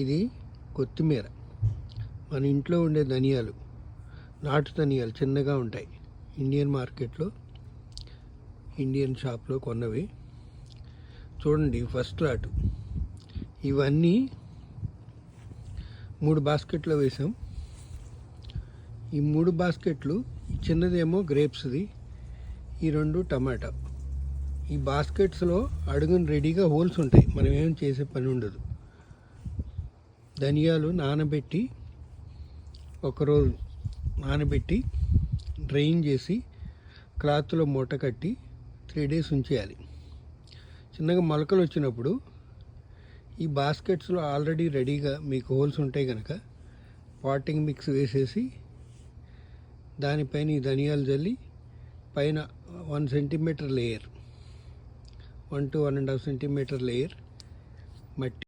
ఇది కొత్తిమీర, మన ఇంట్లో ఉండే ధనియాలు, నాటు ధనియాలు చిన్నగా ఉంటాయి. ఇండియన్ మార్కెట్లో, ఇండియన్ షాప్లో కొన్నవి. చూడండి, ఫస్ట్ లాట్. ఇవన్నీ 3 బాస్కెట్లో వేసాం. ఈ 3 బాస్కెట్లు, చిన్నదేమో గ్రేప్స్ది, ఈ 2 టమాటా. ఈ బాస్కెట్స్లో అడుగున రెడీగా హోల్స్ ఉంటాయి, మనం ఏం చేసే పని ఉండదు. ధనియాలు నానబెట్టి, ఒకరోజు నానబెట్టి డ్రైన్ చేసి క్లాత్లో మూట కట్టి 3 days ఉంచేయాలి. చిన్నగా మొలకలు వచ్చినప్పుడు ఈ బాస్కెట్స్లో ఆల్రెడీ రెడీగా మీకు హోల్స్ ఉంటాయి కనుక పాటింగ్ మిక్స్ వేసేసి దానిపైన ఈ ధనియాలు జల్లి పైన 1 centimeter layer, 1 to 1.5 centimeter layer మట్టి